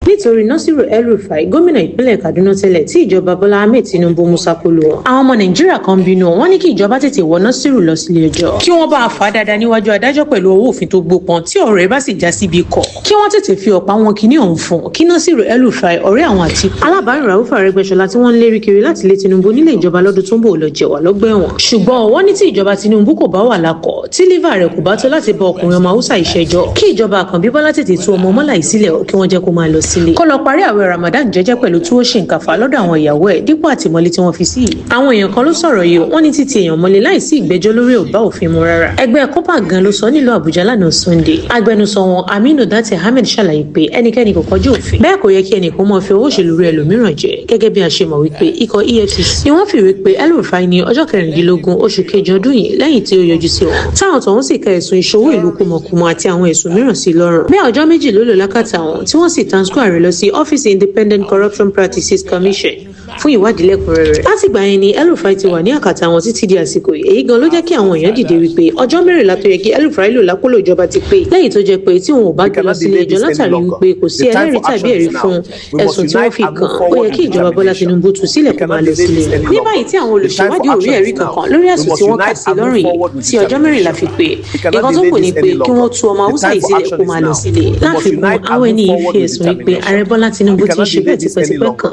nítorí Nasiru El-Rufai gómìnà ìpínlẹ̀ Kaduna tẹ́lẹ̀ tí ìjọba Bọ́lá Ahmed Tinubu mú sákòlò wọn. àwọn ọmọ Nàìjíríà kan bínú wọn ní kí ìjọba tètè wọ Nasiru lọ sílé ẹjọ́ kí wọ́n bá a fà á dáadáa níwájú adájọ́ pẹ̀lú owó òfin tó gbópọn tí ọ̀rọ̀ ẹ̀ bá sì já síbi kọ̀ kí wọ́n tètè fi ọ̀pá wọn kíní ọ̀hún fún kí Nasiru El-Rufai ọ̀rẹ́ àwọn Àtíkù alábàárìn Rauf Arẹ́gbẹ́ṣọlá tí wọ́n ń lérí kiri láti lé Tinubu nílé ìjọba lọ́dún tó ń bọ̀ lọ jẹ̀wà lọ́gbà ẹ̀wọ̀n ṣùgbọ́n wọ́n ní tí ìjọba Tinubu kò bá wà lákọ̀ tí lífà rẹ̀ kò bá tó láti bá ọkùnrin ọmọ Haúsá ìṣẹ́jọ́ kí ìjọba Àkànbí Bọ́lá tètè tú ọmọ Mọ́là ìsílẹ̀ kí wọ́n jẹ́ kó máa lọ sílé kó lọ parí àwẹ̀ Ramadan jẹ́jẹ́ pẹ̀lú túwó ṣìnkàfà lọ́dọ̀ àwọn ìyàwó ẹ̀ dípò àtìmọ́lé tí wọ́n fi sí. àwọn èèyàn kan ló sọ̀rọ̀ yìí wọ́n ní títí èèyàn mọ́lé láìsí ìgbẹ́jọ́ lórí ò bá òfin mu rárá. ẹgbẹ́ COPAC gan ló sọ nílùú Àbújá lánàá Sunday. agbẹnusọ wọn Aminu Dante Ahmed ṣàlàyé pé ẹnikẹ́ni kò kọjú òfin bẹ́ẹ̀ kò yẹ kí ẹnìkan máa fi owó òṣèlú rẹ̀ ẹlòmíràn jẹ gẹ́gẹ́ bí a ṣe mọ̀ wípé ikọ̀ EFCC ni wọ́n fìwé pé El-Rufai ní ọjọ́ 16 oṣù kejì ọdún yìí lẹ́yìn tí ó yọjú sí wọn táwọn tọ̀hún sì ka ẹ̀sùn ìṣòwò ìlú kùmọ̀kùmọ̀ àti àwọn ẹ̀sùn mìíràn sí lọ́rùn. bí ọjọ́ méjì ló lò lákàtà wọn tí wọ́n sì transfer rẹ̀ lọ sí ọ́fíìsì Independent Corruption Practices Commission fún ìwádìí lẹ́kùnrẹ́rẹ́. látìgbà yẹn ni El-Rufai ti wà ní àkàtà wọn títí di àsìkò yìí èyí gan ló jẹ́ kí àwọn èèyàn dìde wípé ọjọ́ mẹ́rìnlá tó yẹ kí El-Rufai lò lákòlò ìjọba ti pé lẹ́yìn tó jẹ́ pé tí òun ò bá gbé lọ sílé ẹjọ́ látàrí wípé kò sí ẹlẹ́rìí tàbí ẹ̀rí fún ẹ̀sùn tí wọ́n fi kàn ó yẹ kí ìjọba Bọ́lá Tinubu tú sílẹ̀ kó máa lọ sílé rẹ̀. ní báyìí tí àwọn olùṣèwádìí ò rí ẹ̀rí kankan lórí ẹ̀sùn tí wọ́n kà sí lọ́rùn yìí tí ọjọ́ mẹ́rìnlá fi pé nǹkan tó kù ni pé kí wọ́n tú ọmọ Haúsá yìí sílẹ̀ kó máa lọ sílé. láti gun àwọn ẹni yìí fi ẹ̀sùn wípé ààrẹ Bọ́lá Tinubu ti ń ṣe bẹ́ẹ̀ tipẹ́tipẹ́ kan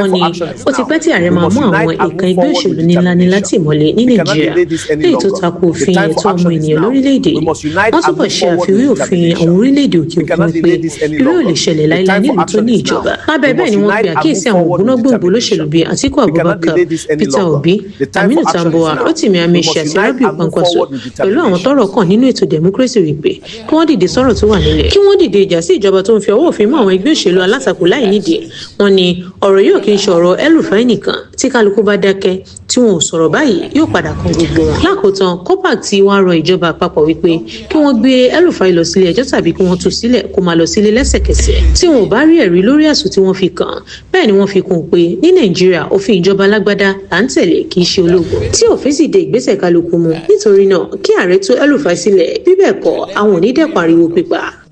wọ́n ní ó ti pẹ́ tí ààrẹ máa mú àwọn ìkan ẹgbẹ́ òṣèlú ńlá ní látìmọ́lé ní Nàìjíríà léyìí tó tako òfin ẹ̀tọ́ ọmọ ènìyàn lórílẹ̀‐èdè wọ́n túbọ̀ ṣe àfiwé òfin àwọn orílẹ̀‐èdè òkè òkun pé irú ò lè ṣẹlẹ̀ láíláí nílùú tó ní ìjọba. lábẹ́ bẹ́ẹ̀ ni wọ́n fi àkíyèsí àwọn ògbóná gbòǹgbò olóṣèlú bíi Atiku Abubakar, Peter Obi, Aminu Tambuwa, Rotimi Amechi àti Rabiu Kwankwaso pẹ̀lú àwọn tọ́rọ̀ kàn nínú ètò democracy wípé kí wọ́n dìde sọ̀rọ̀ tó wà nílẹ̀ kí wọ́n dìde ìjà sí ìjọba tó ń fi ọwọ́ òfin mú àwọn ẹgbẹ́ òṣèlú alátakò láì nídìí. wọ́n ní ọ̀rọ̀ yóò kí ń ṣe ọ̀rọ̀ El-Rufai nìkan tí kálukú bá dákẹ́ tí wọn ò sọ̀rọ̀ báyìí yóò padà kan gbogbo wọn. lákòótán COPAC ti wá rọ ìjọba àpapọ̀ wípé kí wọ́n gbé El-Rufai lọ sílé ẹjọ́ tàbí kí wọ́n tú sílẹ̀ kó máa lọ sílé lẹ́sẹ̀kẹsẹ̀ tí wọn ò bá rí ẹ̀rí lórí ẹ̀sùn tí wọ́n fi kàn. bẹ́ẹ̀ ni wọ́n fi kún un pé ní Nàìjíríà òfin ìjọba alágbádá là ń tẹ̀lé kì í ṣe ológun tí òfin sì de ìgbésẹ̀ kálukú mu. nítorí náà kí ààrẹ tú El-Rufai sílẹ̀ bí bẹ́ẹ̀ kọ́ àwọn ò ní dẹ́kun ariwo pípa.